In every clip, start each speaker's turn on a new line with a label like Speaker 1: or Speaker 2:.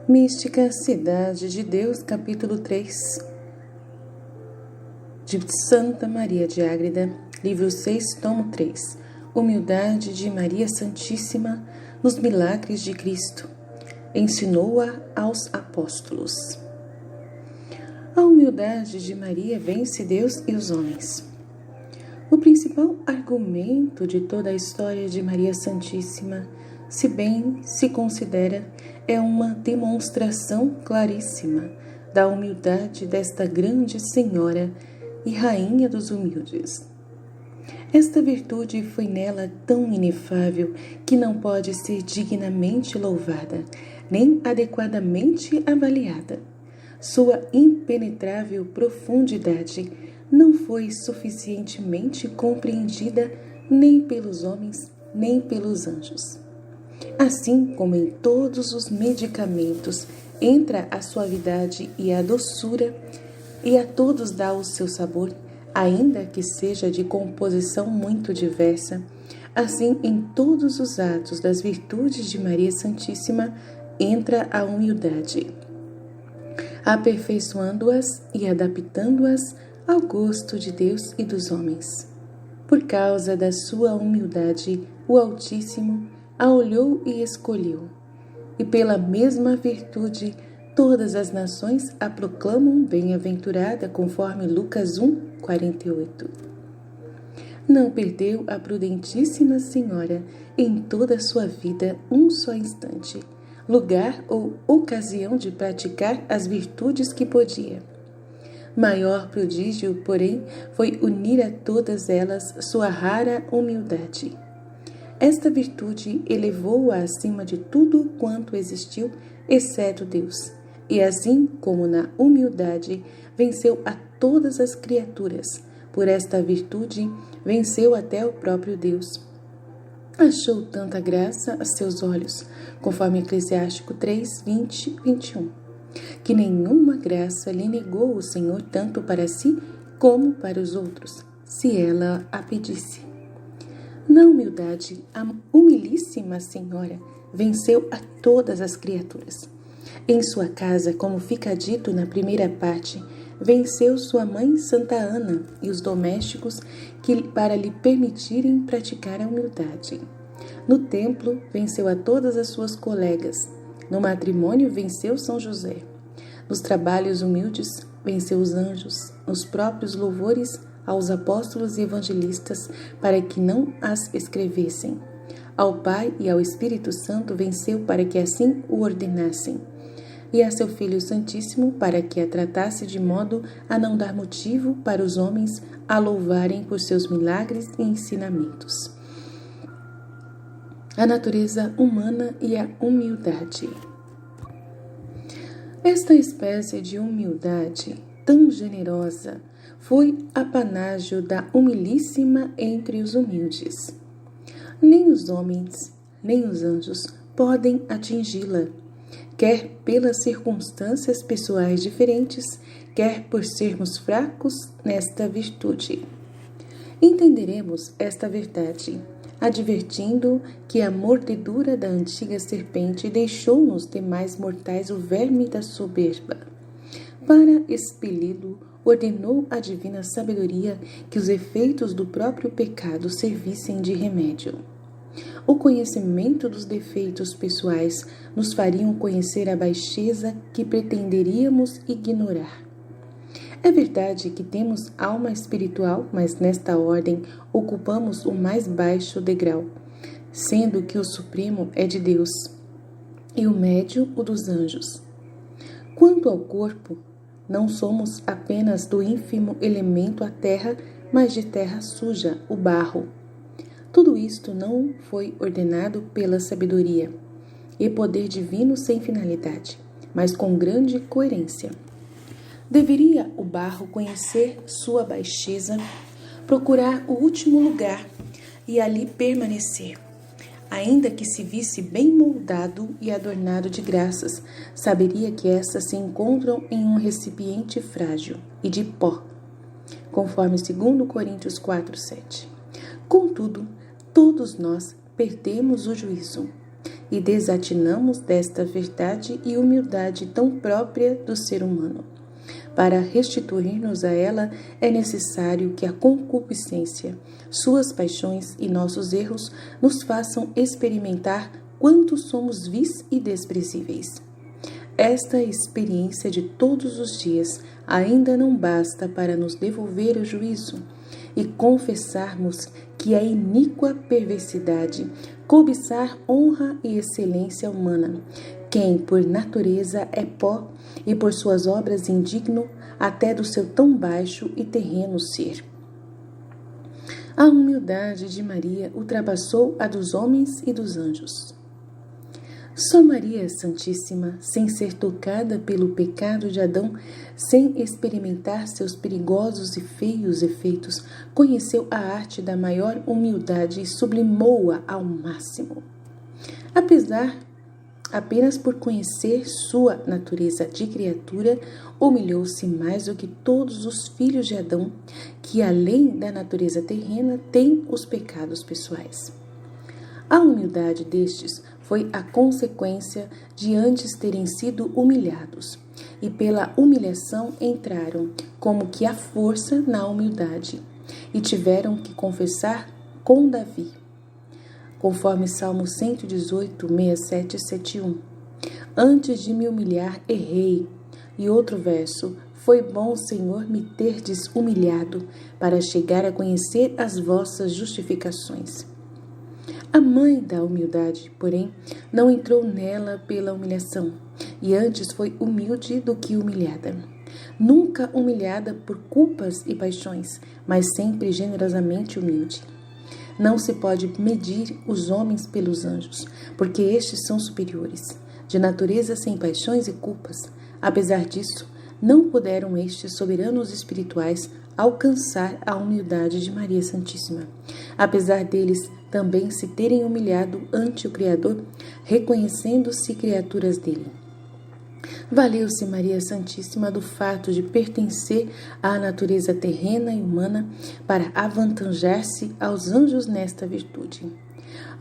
Speaker 1: Mística Cidade de Deus, capítulo 3, de Santa Maria de Ágreda, livro 6, tomo 3, Humildade de Maria Santíssima nos milagres de Cristo. Ensinou-a aos apóstolos. A humildade de Maria vence Deus e os homens. O principal argumento de toda a história de Maria Santíssima, se bem se considera, é uma demonstração claríssima da humildade desta grande Senhora e Rainha dos humildes. Esta virtude foi nela tão inefável que não pode ser dignamente louvada, nem adequadamente avaliada. Sua impenetrável profundidade não foi suficientemente compreendida nem pelos homens, nem pelos anjos. Assim como em todos os medicamentos entra a suavidade e a doçura, e a todos dá o seu sabor, ainda que seja de composição muito diversa, assim em todos os atos das virtudes de Maria Santíssima entra a humildade, aperfeiçoando-as e adaptando-as ao gosto de Deus e dos homens. Por causa da sua humildade, o Altíssimo a olhou e escolheu, e pela mesma virtude todas as nações a proclamam bem-aventurada, conforme Lucas 1:48. Não perdeu a prudentíssima Senhora em toda a sua vida um só instante, lugar ou ocasião de praticar as virtudes que podia. Maior prodígio, porém, foi unir a todas elas sua rara humildade. Esta virtude elevou-a acima de tudo quanto existiu, exceto Deus, e assim como na humildade venceu a todas as criaturas, por esta virtude venceu até o próprio Deus. Achou tanta graça a seus olhos, conforme Eclesiástico 3, 20, 21, que nenhuma graça lhe negou o Senhor tanto para si como para os outros, se ela a pedisse. Na humildade, a humilíssima Senhora venceu a todas as criaturas. Em sua casa, como fica dito na primeira parte, venceu sua mãe Santa Ana e os domésticos para lhe permitirem praticar a humildade. No templo, venceu a todas as suas colegas. No matrimônio, venceu São José. Nos trabalhos humildes, venceu os anjos. Nos próprios louvores, aos apóstolos e evangelistas, para que não as escrevessem. Ao Pai e ao Espírito Santo venceu para que assim o ordenassem. E a seu Filho Santíssimo para que a tratasse de modo a não dar motivo para os homens a louvarem por seus milagres e ensinamentos. A natureza humana e a humildade. Esta espécie de humildade tão generosa foi apanágio da humilíssima entre os humildes. Nem os homens, nem os anjos podem atingi-la, quer pelas circunstâncias pessoais diferentes, quer por sermos fracos nesta virtude. Entenderemos esta verdade, advertindo que a mordedura da antiga serpente deixou nos demais mortais o verme da soberba. Para expeli-lo, ordenou a divina sabedoria que os efeitos do próprio pecado servissem de remédio. O conhecimento dos defeitos pessoais nos fariam conhecer a baixeza que pretenderíamos ignorar. É verdade que temos alma espiritual, mas nesta ordem ocupamos o mais baixo degrau, sendo que o supremo é de Deus e o médio o dos anjos. Quanto ao corpo, não somos apenas do ínfimo elemento a terra, mas de terra suja, o barro. Tudo isto não foi ordenado pela sabedoria e poder divino sem finalidade, mas com grande coerência. Deveria o barro conhecer sua baixeza, procurar o último lugar e ali permanecer. Ainda que se visse bem moldado e adornado de graças, saberia que essas se encontram em um recipiente frágil e de pó, conforme 2 Coríntios 4:7. Contudo, todos nós perdemos o juízo. e desatinamos desta verdade e humildade tão própria do ser humano. Para restituir-nos a ela, é necessário que a concupiscência, suas paixões e nossos erros nos façam experimentar quanto somos vis e desprezíveis. Esta experiência de todos os dias ainda não basta para nos devolver o juízo e confessarmos que é iníqua perversidade cobiçar honra e excelência humana, quem por natureza é pó e por suas obras indigno até do seu tão baixo e terreno ser. A humildade de Maria ultrapassou a dos homens e dos anjos. Só Maria Santíssima, sem ser tocada pelo pecado de Adão, sem experimentar seus perigosos e feios efeitos, conheceu a arte da maior humildade e sublimou-a ao máximo. Apenas por conhecer sua natureza de criatura, humilhou-se mais do que todos os filhos de Adão, que além da natureza terrena, têm os pecados pessoais. A humildade destes foi a consequência de antes terem sido humilhados, e pela humilhação entraram, como que à força, na humildade, e tiveram que confessar com Davi, conforme Salmo 118, 67 e 71. Antes de me humilhar, errei. E outro verso, foi bom, Senhor, me terdes humilhado, para chegar a conhecer as vossas justificações. A mãe da humildade, porém, não entrou nela pela humilhação, e antes foi humilde do que humilhada. Nunca humilhada por culpas e paixões, mas sempre generosamente humilde. Não se pode medir os homens pelos anjos, porque estes são superiores, de natureza sem paixões e culpas. Apesar disso, não puderam estes soberanos espirituais alcançar a humildade de Maria Santíssima, apesar deles também se terem humilhado ante o Criador, reconhecendo-se criaturas dele. Valeu-se Maria Santíssima do fato de pertencer à natureza terrena e humana para avantajar-se aos anjos nesta virtude.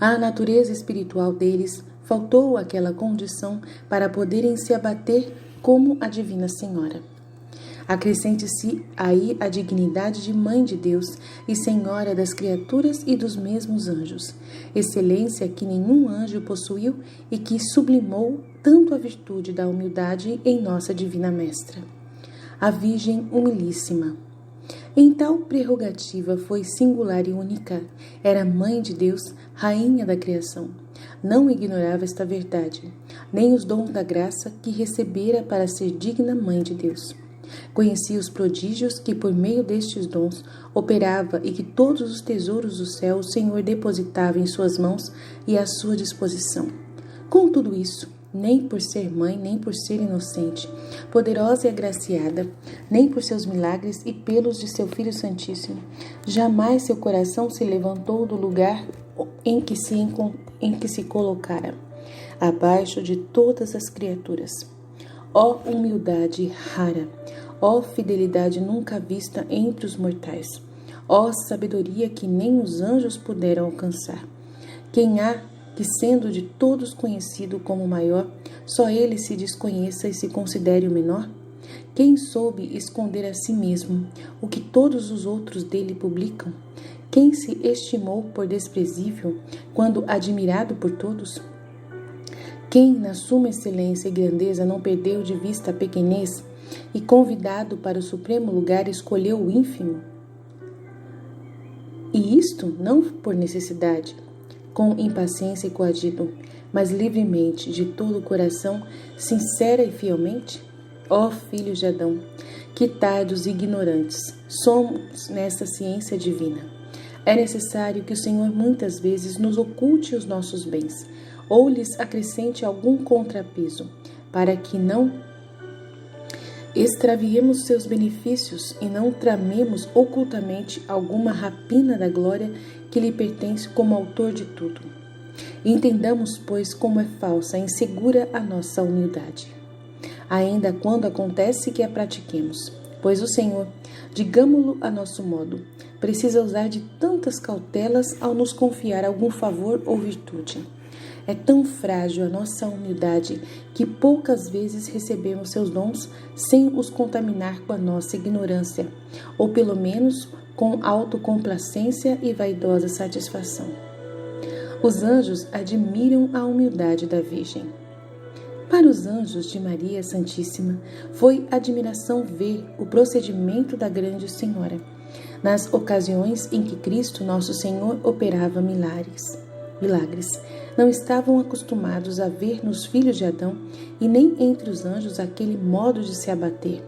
Speaker 1: À natureza espiritual deles faltou aquela condição para poderem se abater como a Divina Senhora. Acrescente-se aí a dignidade de Mãe de Deus e Senhora das criaturas e dos mesmos anjos, excelência que nenhum anjo possuiu e que sublimou tanto a virtude da humildade em nossa Divina Mestra. A Virgem Humilíssima. Em tal prerrogativa foi singular e única, era Mãe de Deus, Rainha da Criação. Não ignorava esta verdade, nem os dons da graça que recebera para ser digna Mãe de Deus. Conhecia os prodígios que por meio destes dons operava e que todos os tesouros do céu o Senhor depositava em suas mãos e à sua disposição. Com tudo isso, nem por ser mãe, nem por ser inocente, poderosa e agraciada, nem por seus milagres e pelos de seu Filho Santíssimo, jamais seu coração se levantou do lugar em que se colocara, abaixo de todas as criaturas. Ó humildade rara, ó fidelidade nunca vista entre os mortais, ó sabedoria que nem os anjos puderam alcançar. Quem há que, sendo de todos conhecido como o maior, só ele se desconheça e se considere o menor? Quem soube esconder a si mesmo o que todos os outros dele publicam? Quem se estimou por desprezível quando admirado por todos? Quem, na suma excelência e grandeza, não perdeu de vista a pequenez e, convidado para o supremo lugar, escolheu o ínfimo? E isto não por necessidade, com impaciência e coagido, mas livremente, de todo o coração, sincera e fielmente? Ó filhos de Adão, que tardos e ignorantes somos nesta ciência divina! É necessário que o Senhor muitas vezes nos oculte os nossos bens, ou lhes acrescente algum contrapeso, para que não extraviemos seus benefícios e não tramemos ocultamente alguma rapina da glória que lhe pertence como autor de tudo. Entendamos, pois, como é falsa e insegura a nossa humildade, ainda quando acontece que a pratiquemos, pois o Senhor, digamo-lo a nosso modo, precisa usar de tantas cautelas ao nos confiar algum favor ou virtude. É tão frágil a nossa humildade que poucas vezes recebemos seus dons sem os contaminar com a nossa ignorância, ou pelo menos com autocomplacência e vaidosa satisfação. Os anjos admiram a humildade da Virgem. Para os anjos de Maria Santíssima, foi admiração ver o procedimento da Grande Senhora, nas ocasiões em que Cristo Nosso Senhor operava milagres. Não estavam acostumados a ver nos filhos de Adão e nem entre os anjos aquele modo de se abater,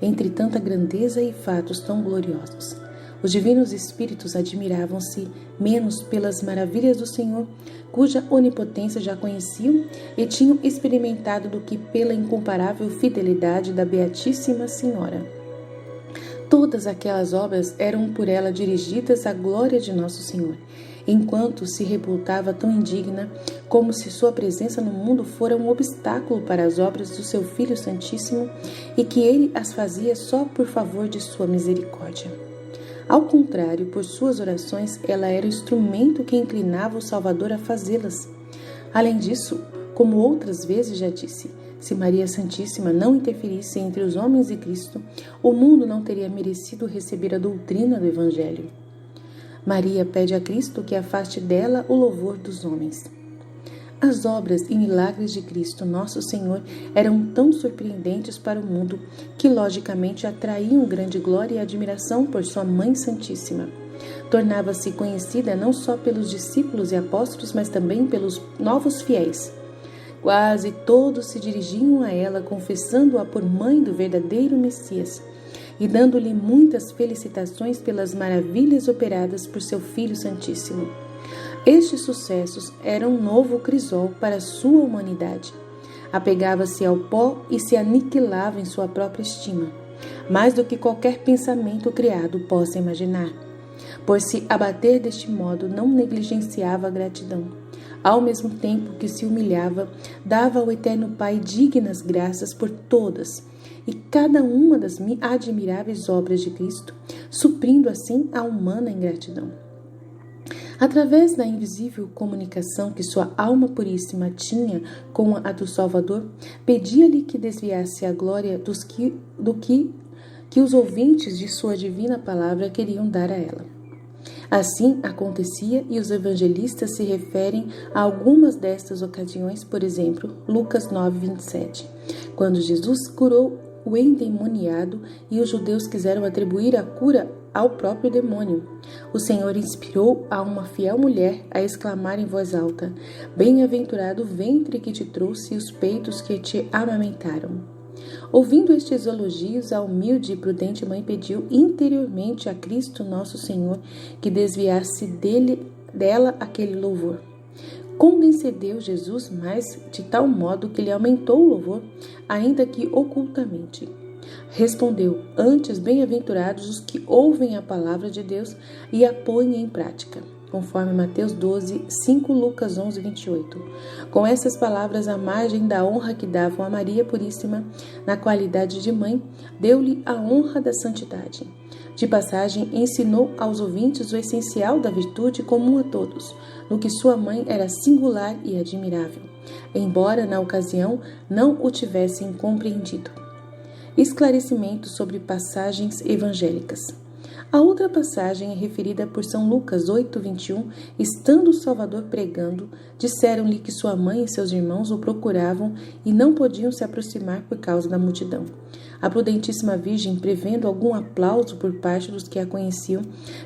Speaker 1: entre tanta grandeza e fatos tão gloriosos. Os divinos espíritos admiravam-se menos pelas maravilhas do Senhor, cuja onipotência já conheciam e tinham experimentado, do que pela incomparável fidelidade da Beatíssima Senhora. Todas aquelas obras eram por ela dirigidas à glória de Nosso Senhor, enquanto se reputava tão indigna, como se sua presença no mundo fora um obstáculo para as obras do seu Filho Santíssimo e que ele as fazia só por favor de sua misericórdia. Ao contrário, por suas orações, ela era o instrumento que inclinava o Salvador a fazê-las. Além disso, como outras vezes já disse, se Maria Santíssima não interferisse entre os homens e Cristo, o mundo não teria merecido receber a doutrina do Evangelho. Maria pede a Cristo que afaste dela o louvor dos homens. As obras e milagres de Cristo, Nosso Senhor, eram tão surpreendentes para o mundo que, logicamente, atraíam grande glória e admiração por sua Mãe Santíssima. Tornava-se conhecida não só pelos discípulos e apóstolos, mas também pelos novos fiéis. Quase todos se dirigiam a ela, confessando-a por mãe do verdadeiro Messias e dando-lhe muitas felicitações pelas maravilhas operadas por seu Filho Santíssimo. Estes sucessos eram um novo crisol para a sua humanidade. Apegava-se ao pó e se aniquilava em sua própria estima, mais do que qualquer pensamento criado possa imaginar. Por se abater deste modo, não negligenciava a gratidão. Ao mesmo tempo que se humilhava, dava ao Eterno Pai dignas graças por todas e cada uma das admiráveis obras de Cristo, suprindo assim a humana ingratidão. Através da invisível comunicação que sua alma puríssima tinha com a do Salvador, pedia-lhe que desviasse a glória do que os ouvintes de sua divina palavra queriam dar a ela. Assim acontecia, e os evangelistas se referem a algumas destas ocasiões, por exemplo, Lucas 9:27, quando Jesus curou o endemoniado e os judeus quiseram atribuir a cura ao próprio demônio. O Senhor inspirou a uma fiel mulher a exclamar em voz alta: "Bem-aventurado o ventre que te trouxe e os peitos que te amamentaram." Ouvindo estes elogios, a humilde e prudente mãe pediu interiormente a Cristo Nosso Senhor que desviasse dela aquele louvor. Concedeu Jesus, mas de tal modo que lhe aumentou o louvor, ainda que ocultamente. Respondeu: "Antes, bem-aventurados os que ouvem a palavra de Deus e a põem em prática." Conforme Mateus 12, 5, Lucas 11, 28. Com essas palavras, à margem da honra que davam a Maria Puríssima, na qualidade de mãe, deu-lhe a honra da santidade. De passagem, ensinou aos ouvintes o essencial da virtude comum a todos, no que sua mãe era singular e admirável, embora na ocasião não o tivessem compreendido. Esclarecimento sobre passagens evangélicas. A outra passagem é referida por São Lucas 8:21. Estando o Salvador pregando, disseram-lhe que sua mãe e seus irmãos o procuravam e não podiam se aproximar por causa da multidão. A prudentíssima Virgem, prevendo algum aplauso por parte dos que a conheciam,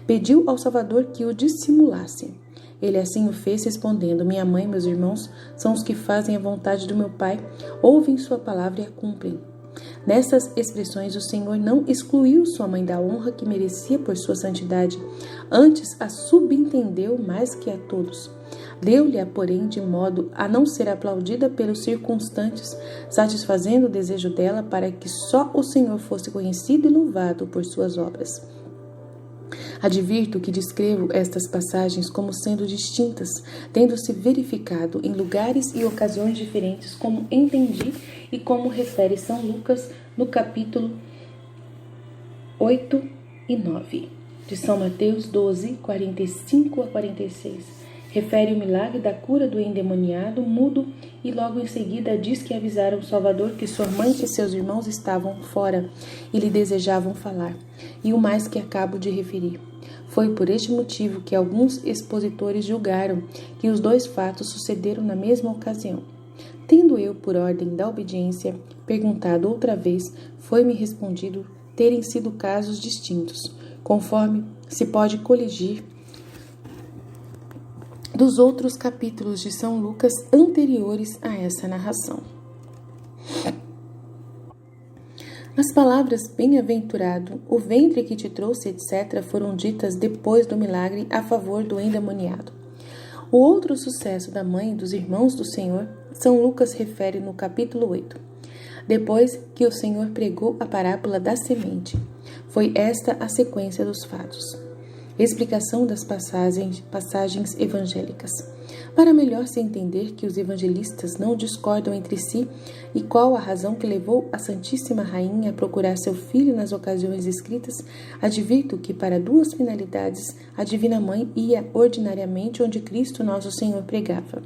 Speaker 1: pediu ao Salvador que o dissimulasse. Ele assim o fez, respondendo: "Minha mãe e meus irmãos são os que fazem a vontade do meu Pai, ouvem sua palavra e a cumprem." Nessas expressões, o Senhor não excluiu sua mãe da honra que merecia por sua santidade, antes a subentendeu mais que a todos. Deu-lhe-a, porém, de modo a não ser aplaudida pelos circunstantes, satisfazendo o desejo dela para que só o Senhor fosse conhecido e louvado por suas obras. Advirto que descrevo estas passagens como sendo distintas, tendo-se verificado em lugares e ocasiões diferentes, como entendi e como refere São Lucas no capítulo 8 e 9, de São Mateus 12, 45 a 46, refere o milagre da cura do endemoniado mudo e logo em seguida diz que avisaram o Salvador que sua mãe e seus irmãos estavam fora e lhe desejavam falar, e o mais que acabo de referir. Foi por este motivo que alguns expositores julgaram que os dois fatos sucederam na mesma ocasião. Tendo eu, por ordem da obediência, perguntado outra vez, foi-me respondido terem sido casos distintos, conforme se pode coligir dos outros capítulos de São Lucas anteriores a essa narração. As palavras bem-aventurado, o ventre que te trouxe, etc., foram ditas depois do milagre a favor do endemoniado. O outro sucesso da mãe e dos irmãos do Senhor, São Lucas refere no capítulo 8. Depois que o Senhor pregou a parábola da semente, foi esta a sequência dos fatos. Explicação das passagens evangélicas. Para melhor se entender que os evangelistas não discordam entre si e qual a razão que levou a Santíssima Rainha a procurar seu filho nas ocasiões escritas, advirto que para duas finalidades a Divina Mãe ia ordinariamente onde Cristo Nosso Senhor pregava.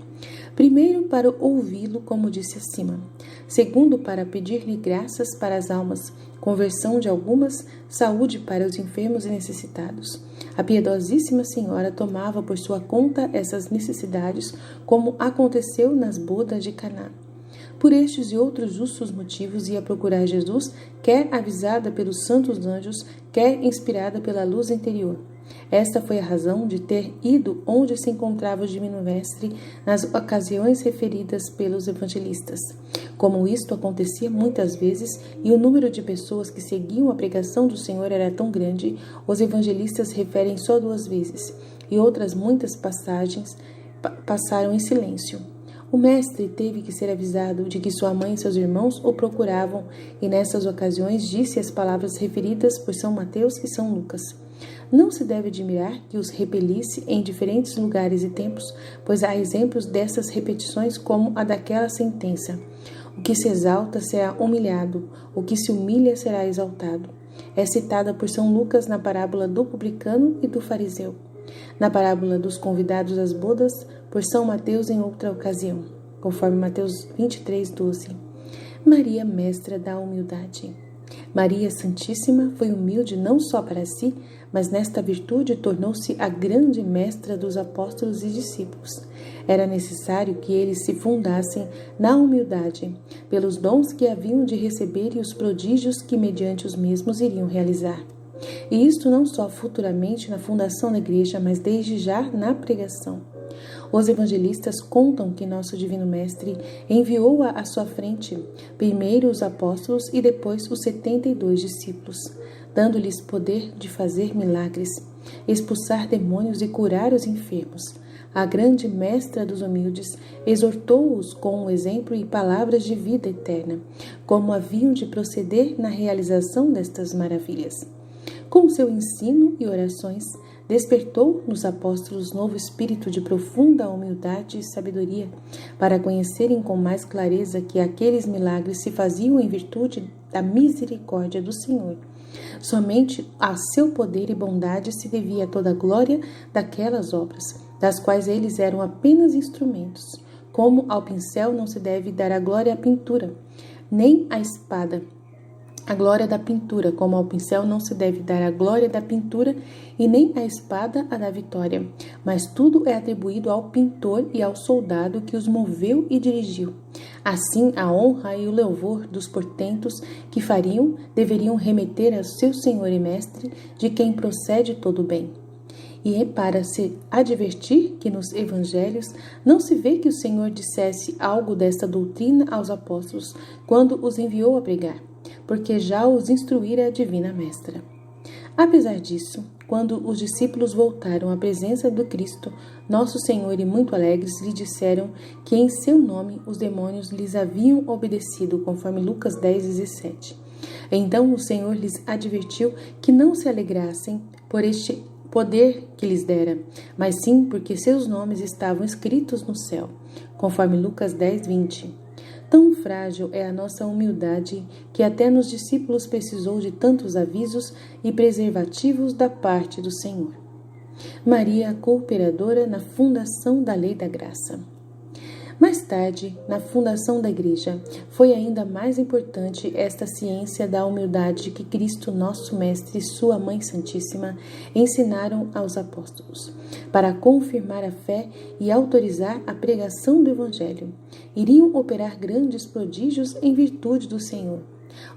Speaker 1: Primeiro, para ouvi-lo, como disse acima. Segundo, para pedir-lhe graças para as almas, conversão de algumas, saúde para os enfermos e necessitados. A piedosíssima Senhora tomava por sua conta essas necessidades, como aconteceu nas bodas de Caná. Por estes e outros justos motivos ia procurar Jesus, quer avisada pelos santos anjos, quer inspirada pela luz interior. Esta foi a razão de ter ido onde se encontrava o Divino Mestre nas ocasiões referidas pelos evangelistas. Como isto acontecia muitas vezes e o número de pessoas que seguiam a pregação do Senhor era tão grande, os evangelistas referem só 2 vezes, e outras muitas passagens passaram em silêncio. O mestre teve que ser avisado de que sua mãe e seus irmãos o procuravam, e nessas ocasiões disse as palavras referidas por São Mateus e São Lucas. Não se deve admirar que os repelisse em diferentes lugares e tempos, pois há exemplos dessas repetições como a daquela sentença: o que se exalta será humilhado, o que se humilha será exaltado. É citada por São Lucas na parábola do publicano e do fariseu. Na parábola dos convidados às bodas, por São Mateus em outra ocasião, conforme Mateus 23:12. Maria, mestra da humildade. Maria Santíssima foi humilde não só para si, mas nesta virtude tornou-se a grande mestra dos apóstolos e discípulos. Era necessário que eles se fundassem na humildade, pelos dons que haviam de receber e os prodígios que mediante os mesmos iriam realizar. E isto não só futuramente na fundação da igreja, mas desde já na pregação. Os evangelistas contam que nosso Divino Mestre enviou à sua frente primeiro os apóstolos e depois os 72 discípulos, dando-lhes poder de fazer milagres, expulsar demônios e curar os enfermos. A grande mestra dos humildes exortou-os com o exemplo e palavras de vida eterna, como haviam de proceder na realização destas maravilhas. Com seu ensino e orações, despertou nos apóstolos novo espírito de profunda humildade e sabedoria, para conhecerem com mais clareza que aqueles milagres se faziam em virtude da misericórdia do Senhor. Somente a seu poder e bondade se devia toda a glória daquelas obras, das quais eles eram apenas instrumentos. Como ao pincel não se deve dar a glória à pintura, nem à espada a glória da pintura, como ao pincel não se deve dar a glória da pintura e nem a espada a da vitória, mas tudo é atribuído ao pintor e ao soldado que os moveu e dirigiu. Assim, a honra e o louvor dos portentos que fariam deveriam remeter ao seu Senhor e Mestre, de quem procede todo o bem. E é para se advertir que nos evangelhos não se vê que o Senhor dissesse algo desta doutrina aos apóstolos quando os enviou a pregar, porque já os instruíra a Divina Mestra. Apesar disso, quando os discípulos voltaram à presença do Cristo, nosso Senhor, e muito alegres, lhe disseram que em seu nome os demônios lhes haviam obedecido, conforme Lucas 10:17. Então o Senhor lhes advertiu que não se alegrassem por este poder que lhes dera, mas sim porque seus nomes estavam escritos no céu, conforme Lucas 10:20. Tão frágil é a nossa humildade que até nos discípulos precisou de tantos avisos e preservativos da parte do Senhor. Maria, a cooperadora na fundação da Lei da Graça. Mais tarde, na fundação da Igreja, foi ainda mais importante esta ciência da humildade que Cristo, nosso Mestre e sua Mãe Santíssima ensinaram aos apóstolos, para confirmar a fé e autorizar a pregação do Evangelho. Iriam operar grandes prodígios em virtude do Senhor.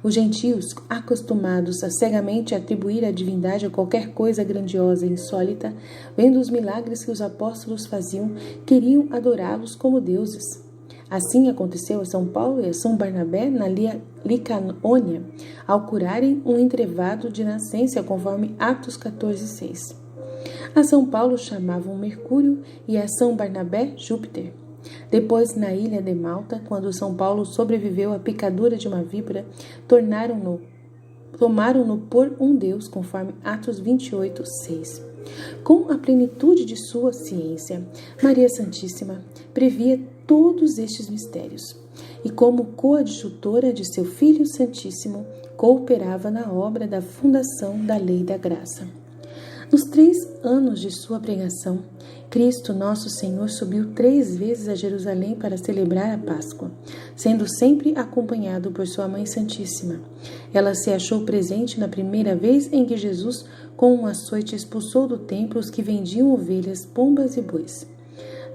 Speaker 1: Os gentios, acostumados a cegamente atribuir a divindade a qualquer coisa grandiosa e insólita, vendo os milagres que os apóstolos faziam, queriam adorá-los como deuses. Assim aconteceu a São Paulo e a São Barnabé na Licaônia, ao curarem um entrevado de nascença, conforme Atos 14:6. A São Paulo chamavam Mercúrio e a São Barnabé Júpiter. Depois, na ilha de Malta, quando São Paulo sobreviveu à picadura de uma víbora, tomaram-no por um deus, conforme Atos 28:6. Com a plenitude de sua ciência, Maria Santíssima previa todos estes mistérios e, como coadjutora de seu Filho Santíssimo, cooperava na obra da fundação da Lei da Graça. Nos 3 anos de sua pregação, Cristo, nosso Senhor, subiu 3 vezes a Jerusalém para celebrar a Páscoa, sendo sempre acompanhado por sua Mãe Santíssima. Ela se achou presente na primeira vez em que Jesus, com um açoite, expulsou do templo os que vendiam ovelhas, pombas e bois.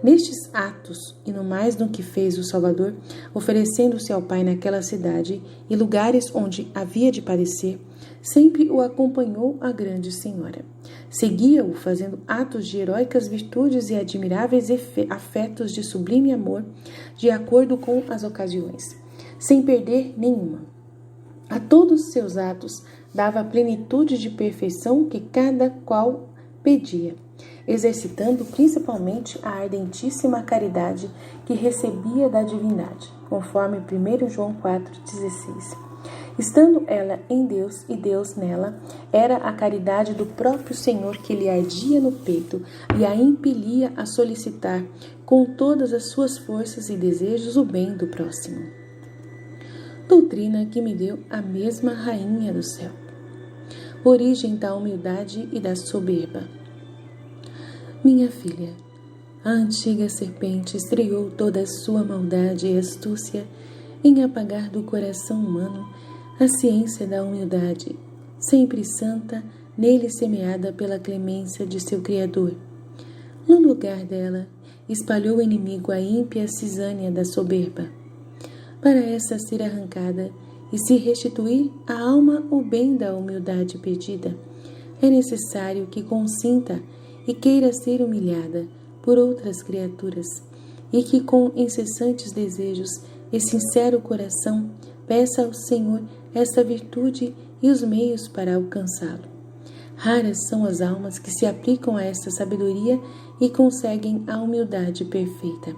Speaker 1: Nestes atos, e no mais do que fez o Salvador, oferecendo-se ao Pai naquela cidade e lugares onde havia de padecer, sempre o acompanhou a Grande Senhora. Seguia-o fazendo atos de heróicas virtudes e admiráveis afetos de sublime amor, de acordo com as ocasiões, sem perder nenhuma. A todos os seus atos dava a plenitude de perfeição que cada qual pedia, exercitando principalmente a ardentíssima caridade que recebia da divindade, conforme 1 João 4,16. Estando ela em Deus e Deus nela, era a caridade do próprio Senhor que lhe ardia no peito e a impelia a solicitar com todas as suas forças e desejos o bem do próximo. Doutrina que me deu a mesma Rainha do céu. Origem da humildade e da soberba. Minha filha, a antiga serpente estreou toda a sua maldade e astúcia em apagar do coração humano a ciência da humildade, sempre santa, nele semeada pela clemência de seu Criador. No lugar dela, espalhou o inimigo a ímpia cisânia da soberba. Para essa ser arrancada e se restituir à alma o bem da humildade perdida, é necessário que consinta e queira ser humilhada por outras criaturas, e que com incessantes desejos e sincero coração peça ao Senhor esta virtude e os meios para alcançá-lo. Raras são as almas que se aplicam a esta sabedoria e conseguem a humildade perfeita.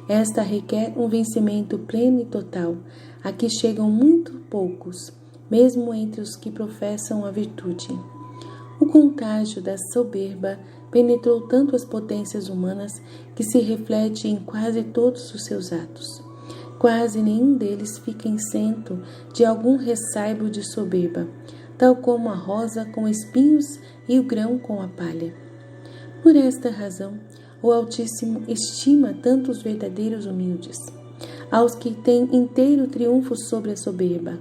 Speaker 1: Esta requer um vencimento pleno e total, a que chegam muito poucos, mesmo entre os que professam a virtude. O contágio da soberba penetrou tanto as potências humanas que se reflete em quase todos os seus atos. Quase nenhum deles fica isento de algum ressaibo de soberba, tal como a rosa com espinhos e o grão com a palha. Por esta razão, o Altíssimo estima tanto os verdadeiros humildes, aos que têm inteiro triunfo sobre a soberba,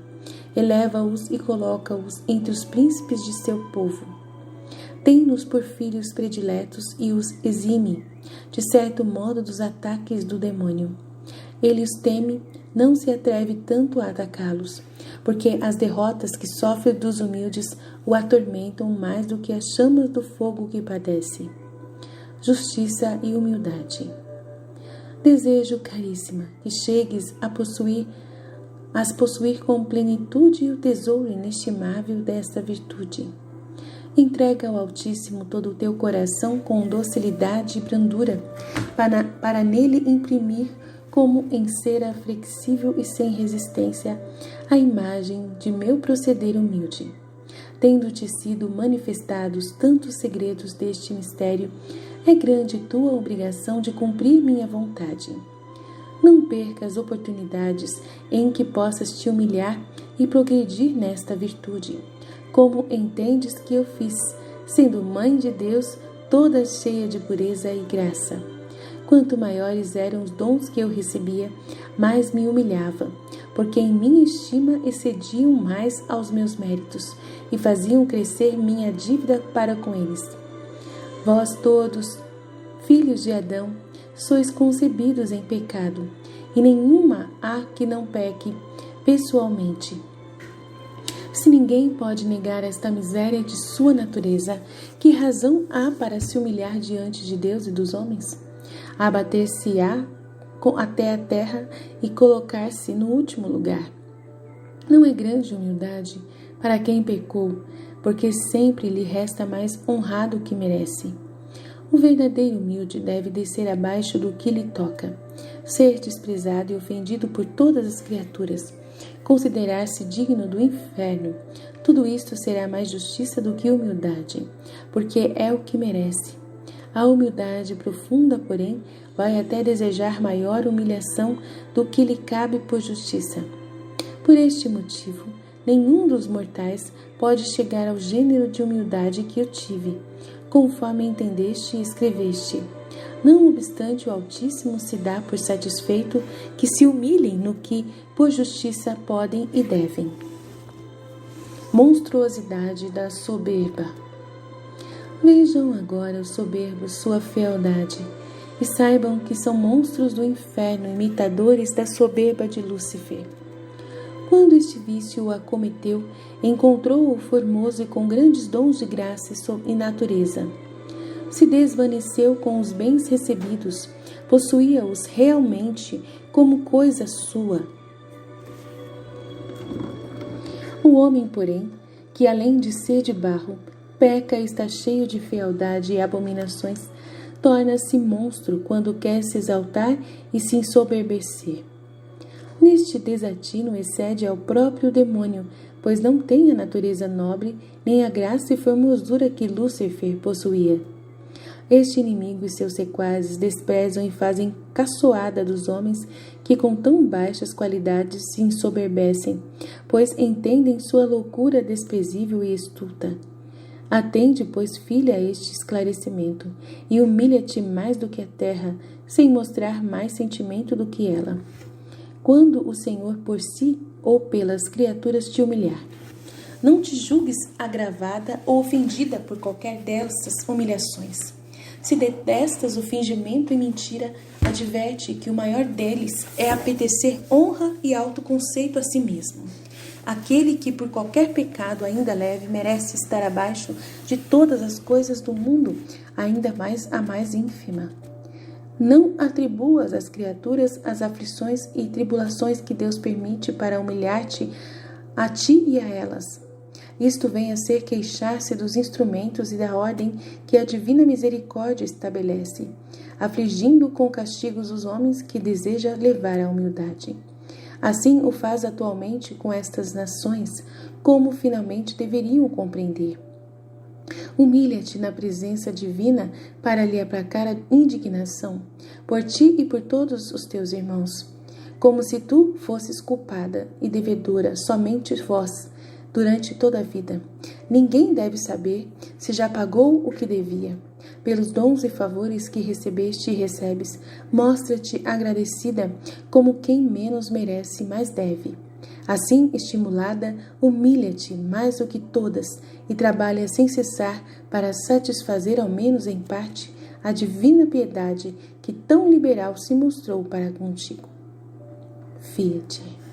Speaker 1: eleva-os e coloca-os entre os príncipes de seu povo. Tem-nos por filhos prediletos e os exime, de certo modo, dos ataques do demônio. Ele os teme, não se atreve tanto a atacá-los, porque as derrotas que sofre dos humildes o atormentam mais do que as chamas do fogo que padece. Justiça e humildade. Desejo, caríssima, que chegues a possuir com plenitude o tesouro inestimável desta virtude. Entrega ao Altíssimo todo o teu coração com docilidade e brandura, para nele imprimir, como em cera flexível e sem resistência, a imagem de meu proceder humilde. Tendo-te sido manifestados tantos segredos deste mistério, é grande tua obrigação de cumprir minha vontade. Não percas oportunidades em que possas te humilhar e progredir nesta virtude, como entendes que eu fiz, sendo Mãe de Deus, toda cheia de pureza e graça. Quanto maiores eram os dons que eu recebia, mais me humilhava, porque em minha estima excediam mais aos meus méritos e faziam crescer minha dívida para com eles. Vós todos, filhos de Adão, sois concebidos em pecado, e nenhuma há que não peque pessoalmente. Se ninguém pode negar esta miséria de sua natureza, que razão há para se humilhar diante de Deus e dos homens? Abater-se-á até a terra e colocar-se no último lugar. Não é grande humildade para quem pecou, porque sempre lhe resta mais honrado que merece. O verdadeiro humilde deve descer abaixo do que lhe toca, ser desprezado e ofendido por todas as criaturas, considerar-se digno do inferno. Tudo isto será mais justiça do que humildade, porque é o que merece. A humildade profunda, porém, vai até desejar maior humilhação do que lhe cabe por justiça. Por este motivo, nenhum dos mortais pode chegar ao gênero de humildade que eu tive, conforme entendeste e escreveste. Não obstante, o Altíssimo se dá por satisfeito que se humilhem no que, por justiça, podem e devem. Monstruosidade da soberba. Vejam agora os soberbos sua fealdade, e saibam que são monstros do inferno, imitadores da soberba de Lúcifer. Quando este vício o acometeu, encontrou-o formoso e com grandes dons de graça e natureza. Se desvaneceu com os bens recebidos, possuía-os realmente como coisa sua. O homem, porém, que além de ser de barro, peca e está cheio de fealdade e abominações, torna-se monstro quando quer se exaltar e se ensoberbecer. Neste desatino excede ao próprio demônio, pois não tem a natureza nobre, nem a graça e formosura que Lúcifer possuía. Este inimigo e seus sequazes desprezam e fazem caçoada dos homens que com tão baixas qualidades se ensoberbecem, pois entendem sua loucura desprezível e estulta. Atende, pois, filha, a este esclarecimento, e humilha-te mais do que a terra, sem mostrar mais sentimento do que ela. Quando o Senhor por si ou pelas criaturas te humilhar, não te julgues agravada ou ofendida por qualquer dessas humilhações. Se detestas o fingimento e mentira, adverte que o maior deles é apetecer honra e autoconceito a si mesmo. Aquele que por qualquer pecado ainda leve merece estar abaixo de todas as coisas do mundo, ainda mais a mais ínfima. Não atribuas às criaturas as aflições e tribulações que Deus permite para humilhar-te a ti e a elas. Isto vem a ser queixar-se dos instrumentos e da ordem que a divina misericórdia estabelece, afligindo com castigos os homens que deseja levar à humildade. Assim o faz atualmente com estas nações, como finalmente deveriam compreender. Humilha-te na presença divina para lhe aplacar a indignação, por ti e por todos os teus irmãos, como se tu fosses culpada e devedora somente vós, durante toda a vida. Ninguém deve saber se já pagou o que devia. Pelos dons e favores que recebeste e recebes, mostra-te agradecida como quem menos merece, mais deve. Assim, estimulada, humilha-te mais do que todas e trabalha sem cessar para satisfazer, ao menos em parte, a divina piedade que tão liberal se mostrou para contigo. Fiat.